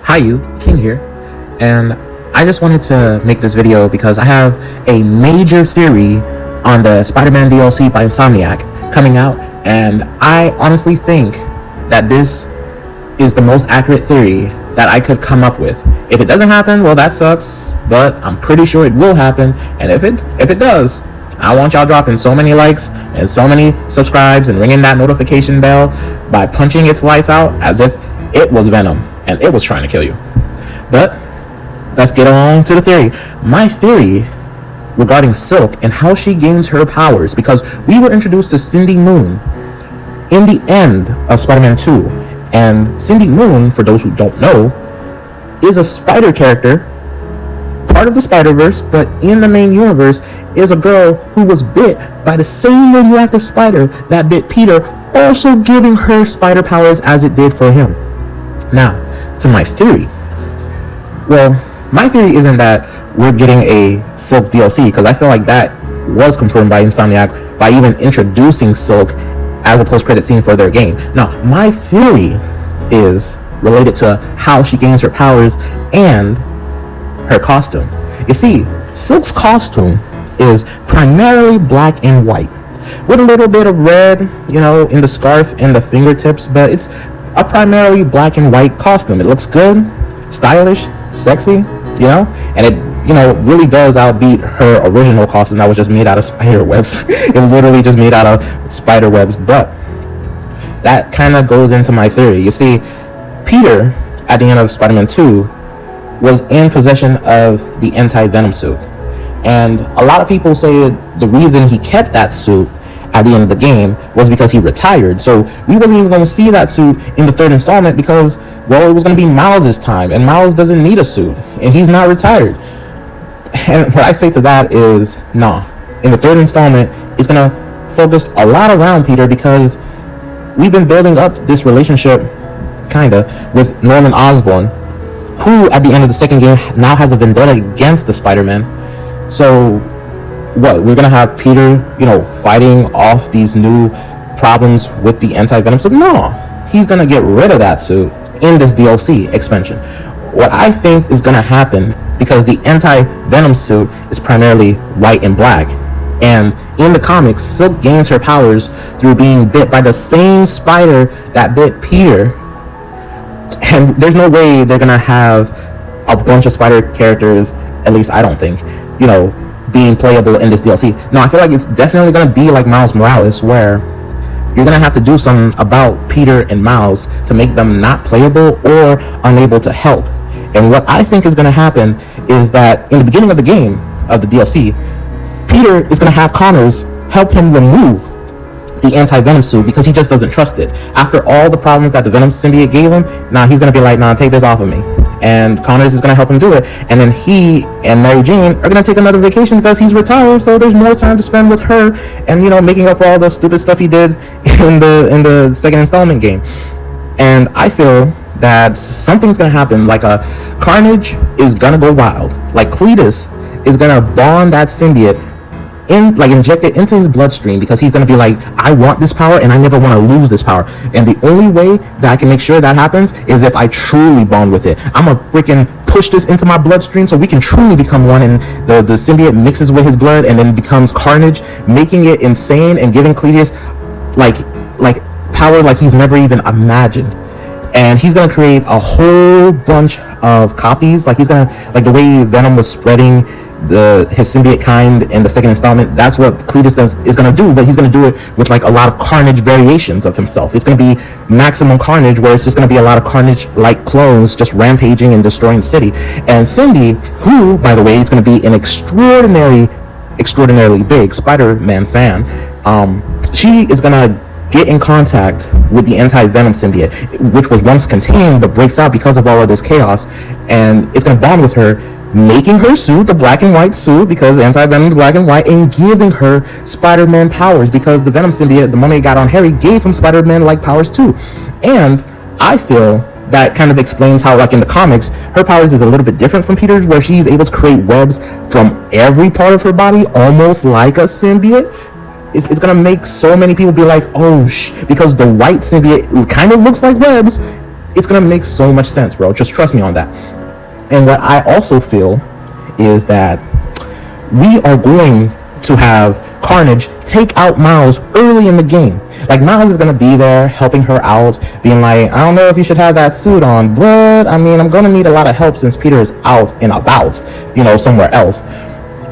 Hi you, King here, and I just wanted to make this video because I have a major theory on the Spider-Man DLC by Insomniac coming out, and I honestly think that this is the most accurate theory that I could come up with. If it doesn't happen, well, that sucks, but I'm pretty sure it will happen, and if it does, I want y'all dropping so many likes and so many subscribes and ringing that notification bell by punching its lights out as if it was Venom and it was trying to kill you. But let's get on to the theory. My theory regarding Silk and how she gains her powers, because we were introduced to Cindy Moon in the end of Spider-Man 2, and Cindy Moon, for those who don't know, is a spider character, part of the Spider-Verse, but in the main universe is a girl who was bit by the same radioactive spider that bit Peter, also giving her spider powers as it did for him. Now, to my theory. Well, my theory isn't that we're getting a Silk DLC, because I feel like that was confirmed by Insomniac by even introducing Silk as a post-credit scene for their game. Now, my theory is related to how she gains her powers and her costume. You see, Silk's costume is primarily black and white, with a little bit of red, in the scarf and the fingertips, but it's a primarily black and white costume. It looks good, stylish, sexy, and it, really does outbeat her original costume that was just made out of spider webs. It was literally just made out of spider webs, but that kind of goes into my theory. You see, Peter, at the end of Spider-Man 2, was in possession of the anti-venom suit. And a lot of people say the reason he kept that suit at the end of the game was because he retired. So we wasn't even going to see that suit in the third installment because, well, it was going to be Miles' time, and Miles doesn't need a suit, and he's not retired. And what I say to that is, nah. In the third installment, it's going to focus a lot around Peter, because we've been building up this relationship, kinda, with Norman Osborn, who at the end of the second game now has a vendetta against the Spider-Man. So what, we're gonna have Peter, fighting off these new problems with the anti-venom suit? No, he's gonna get rid of that suit in this DLC expansion. What I think is gonna happen, because the anti-venom suit is primarily white and black, and in the comics, Silk gains her powers through being bit by the same spider that bit Peter. And there's no way they're gonna have a bunch of spider characters, at least I don't think, being playable in this DLC. No, I feel like it's definitely gonna be like Miles Morales, where you're gonna have to do something about Peter and Miles to make them not playable or unable to help. And what I think is gonna happen is that in the beginning of the game, of the DLC, Peter is gonna have Connors help him remove the anti-venom suit because he just doesn't trust it. After all the problems that the Venom symbiote gave him, he's gonna be like, take this off of me. And Connors is gonna help him do it. And then he and Mary Jane are gonna take another vacation because he's retired, so there's more time to spend with her and, making up for all the stupid stuff he did in the second installment game. And I feel that something's gonna happen, like a Carnage is gonna go wild. Like Cletus is gonna bond that symbiote inject it into his bloodstream, because he's gonna be like, I want this power and I never want to lose this power, and the only way that I can make sure that happens is if I truly bond with it. I'm gonna freaking push this into my bloodstream so we can truly become one, and the symbiote mixes with his blood and then becomes Carnage, making it insane and giving Cletus like power like he's never even imagined. And he's gonna create a whole bunch of copies, like he's gonna, like the way Venom was spreading his symbiote kind in the second installment. That's what Cletus is going to do, but he's going to do it with like a lot of Carnage variations of himself. It's going to be maximum Carnage, where it's just going to be a lot of Carnage-like clones just rampaging and destroying the city. And Cindy, who, by the way, is going to be an extraordinarily big Spider-Man fan, she is going to get in contact with the anti-venom symbiote, which was once contained but breaks out because of all of this chaos, and it's going to bond with her, making her suit the black and white suit, because anti-venom is black and white, and giving her Spider-Man powers, because the Venom symbiote, the moment it got on Harry, gave him Spider-Man-like powers too. And I feel that kind of explains how, like in the comics, her powers is a little bit different from Peter's, where she's able to create webs from every part of her body, almost like a symbiote. It's gonna make so many people be like, oh, because the white symbiote kind of looks like webs, it's gonna make so much sense, bro. Just trust me on that. And what I also feel is that we are going to have Carnage take out Miles early in the game. Like, Miles is gonna be there helping her out, being like, I don't know if you should have that suit on, but I mean, I'm gonna need a lot of help since Peter is out and about, you know, somewhere else.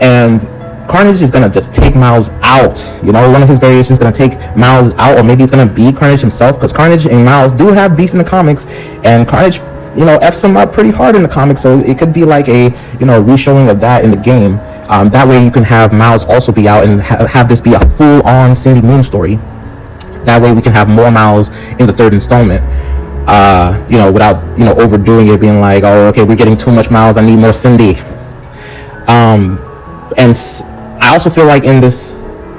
And Carnage is gonna just take Miles out. You know, one of his variations is gonna take Miles out, or maybe it's gonna be Carnage himself, because Carnage and Miles do have beef in the comics, and Carnage, you know, F's him up pretty hard in the comics, so it could be like a, you know, re-showing of that in the game. That way you can have Miles also be out and have this be a full-on Cindy Moon story. That way we can have more Miles in the third installment, you know, without, you know, overdoing it, being like, oh, okay, we're getting too much Miles, I need more Cindy. And I also feel like in this,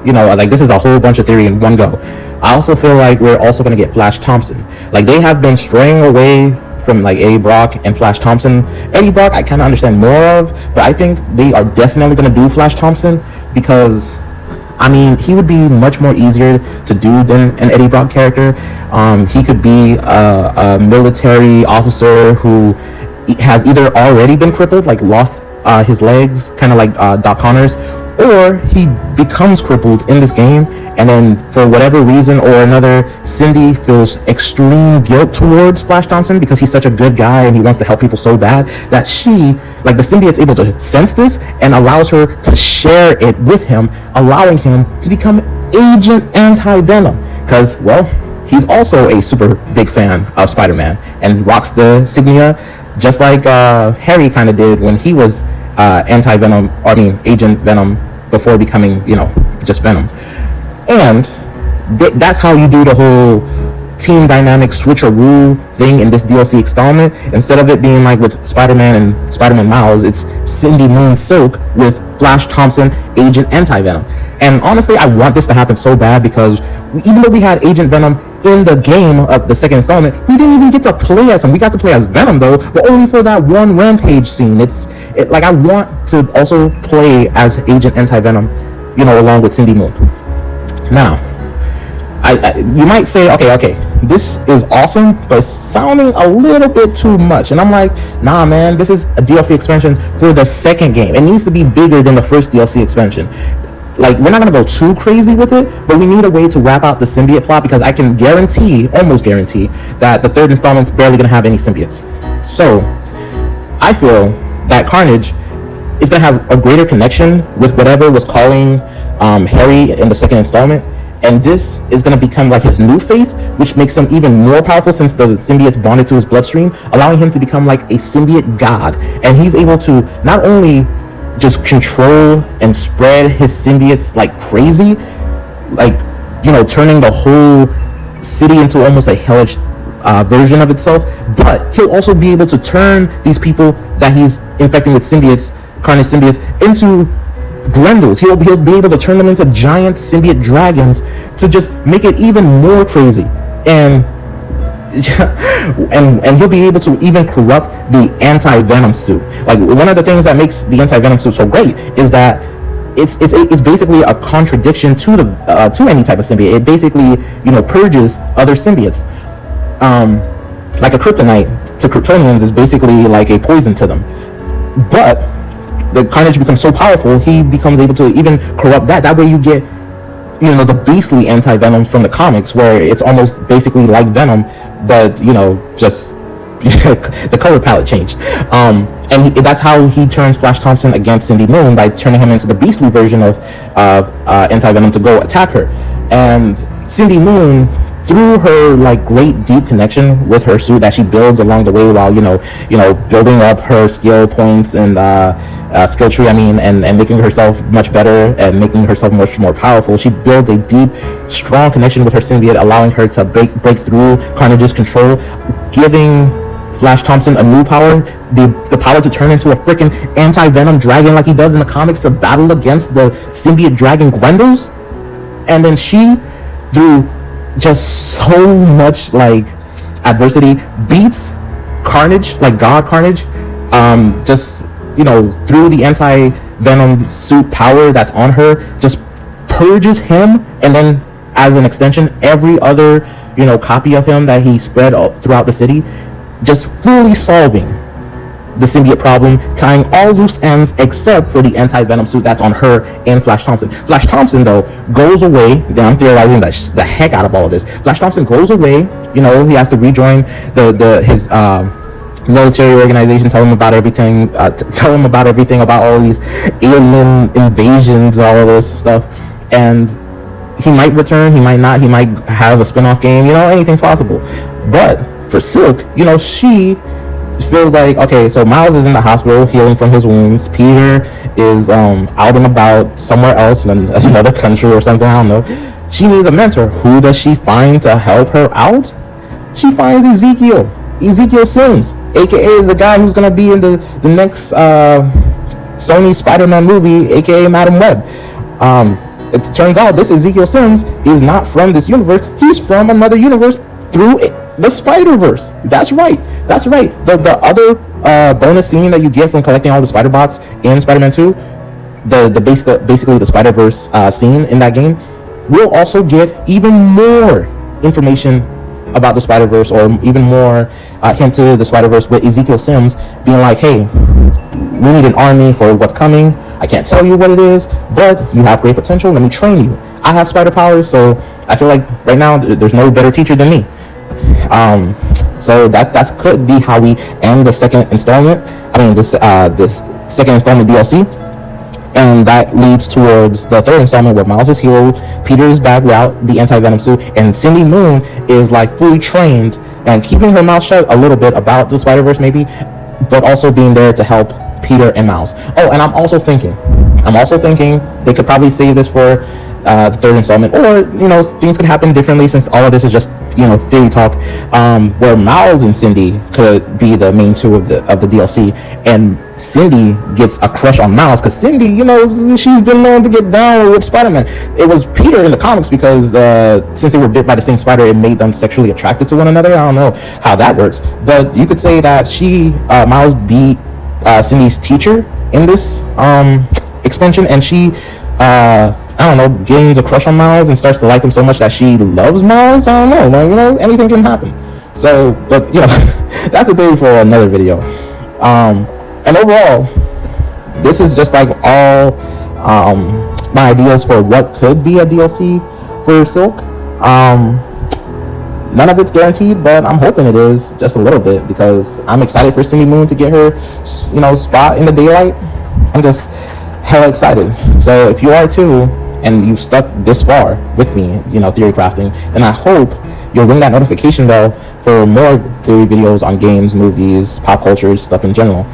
you know, like, this is a whole bunch of theory in one go. I also feel like we're also going to get Flash Thompson. Like, they have been straying away from, like, Eddie Brock and Flash Thompson. Eddie Brock I kind of understand more of, but I think they are definitely going to do Flash Thompson, because, I mean, he would be much more easier to do than an Eddie Brock character. He could be a military officer who has either already been crippled, like lost his legs, kind of like Doc Connors, or he becomes crippled in this game, and then for whatever reason or another, Cindy feels extreme guilt towards Flash Thompson because he's such a good guy and he wants to help people so bad, that she, like, the symbiote's able to sense this and allows her to share it with him, allowing him to become Agent Anti-Venom, because, well, he's also a super big fan of Spider-Man and rocks the insignia just like Harry kind of did when he was Agent Venom, before becoming, you know, just Venom. And that's how you do the whole team dynamic switcheroo thing in this DLC installment. Instead of it being like with Spider-Man and Spider-Man Miles, it's Cindy Moon Silk with Flash Thompson, Agent Anti-Venom. And honestly, I want this to happen so bad, because even though we had Agent Venom in the game of the second installment, we didn't even get to play as him. We got to play as Venom, though, but only for that one Rampage scene. Like, I want to also play as Agent Anti-Venom, you know, along with Cindy Moon. Now, you might say, okay, this is awesome, but it's sounding a little bit too much. And I'm like, nah, man, this is a DLC expansion for the second game. It needs to be bigger than the first DLC expansion. Like, we're not going to go too crazy with it, but we need a way to wrap out the symbiote plot, because I can guarantee, almost guarantee, that the third installment's barely going to have any symbiotes. So, I feel that Carnage is going to have a greater connection with whatever was calling Harry in the second installment, and this is going to become like his new faith, which makes him even more powerful since the symbiote's bonded to his bloodstream, allowing him to become like a symbiote god. And he's able to not only just control and spread his symbiotes like crazy, like, you know, turning the whole city into almost a hellish version of itself, but he'll also be able to turn these people that he's infecting with symbiotes, Carnage symbiotes, into Grendels. He'll be able to turn them into giant symbiote dragons to just make it even more crazy. And he'll be able to even corrupt the Anti-Venom suit. Like, one of the things that makes the Anti-Venom suit so great is that it's basically a contradiction to any type of symbiote. It basically, you know, purges other symbiotes. Like a kryptonite to Kryptonians is basically like a poison to them. But the Carnage becomes so powerful, he becomes able to even corrupt that. That way you get, you know, the beastly Anti-Venoms from the comics, where it's almost basically like Venom, but, you know, just the color palette changed. And that's how he turns Flash Thompson against Cindy Moon, by turning him into the beastly version of Anti-Venom to go attack her. And Cindy Moon, through her like great deep connection with her suit that she builds along the way, while you know building up her skill points and skill tree, and making herself much better and making herself much more powerful, she builds a deep, strong connection with her symbiote, allowing her to break through Carnage's control, giving Flash Thompson a new power, the power to turn into a freaking Anti-Venom dragon like he does in the comics, to battle against the symbiote dragon Grendels. And then she, through just so much like adversity, beats Carnage, like God Carnage, just, you know, through the Anti-Venom suit power that's on her, just purges him, and then as an extension, every other, you know, copy of him that he spread throughout the city. just fully solving the symbiote problem, tying all loose ends except for the anti-venom suit that's on her and Flash Thompson. Flash Thompson, though, goes away. Then I'm theorizing the heck out of all of this. Flash Thompson goes away. You know, he has to rejoin his military organization, tell him about everything, about all these alien invasions, all of this stuff. And he might return, he might not, he might have a spin-off game, you know, anything's possible. But for Silk, you know, she feels like, okay, so Miles is in the hospital healing from his wounds. Peter is out and about somewhere else in another country or something, I don't know. She needs a mentor. Who does she find to help her out? She finds Ezekiel Sims, aka the guy who's gonna be in the next Sony Spider-Man movie, aka Madam Web. It turns out this Ezekiel Sims is not from this universe. He's from another universe through the Spider-Verse. That's right. The other bonus scene that you get from collecting all the Spider Bots in Spider-Man 2, basically the Spider-Verse scene in that game, we'll also get even more information about the Spider-Verse, or even more hint to the Spider-Verse, with Ezekiel Sims being like, hey, we need an army for what's coming. I can't tell you what it is, but you have great potential. Let me train you. I have spider powers, so I feel like right now there's no better teacher than me. So that could be how we end the second installment. This second installment DLC. And that leads towards the third installment where Miles is healed, Peter is back without the anti-venom suit, and Cindy Moon is like fully trained and keeping her mouth shut a little bit about the Spider-Verse maybe, but also being there to help Peter and Miles. Oh, and I'm also thinking they could probably save this for the third installment, or, you know, things could happen differently, since all of this is just, you know, theory talk, where Miles and Cindy could be the main two of the DLC, and Cindy gets a crush on Miles because Cindy, you know, she's been known to get down with Spider-Man. It was Peter in the comics because since they were bit by the same spider, it made them sexually attracted to one another. I don't know how that works, but you could say that Miles beat Cindy's teacher in this expansion, and she I don't know, gains a crush on Miles and starts to like him so much that she loves Miles. I don't know, like, you know, anything can happen. So, but, you know, that's a theory for another video. And overall, this is just like all my ideas for what could be a DLC for Silk. None of it's guaranteed, but I'm hoping it is, just a little bit, because I'm excited for Cindy Moon to get her, you know, spot in the daylight. I'm just hella excited. So if you are too, and you've stuck this far with me, you know, theory crafting, then I hope you'll ring that notification bell for more theory videos on games, movies, pop culture, stuff in general.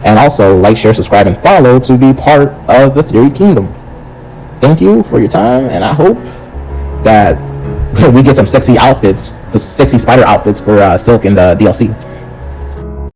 And also like, share, subscribe, and follow to be part of the theory kingdom. Thank you for your time, and I hope that we get some sexy outfits, the sexy spider outfits for Silk in the DLC.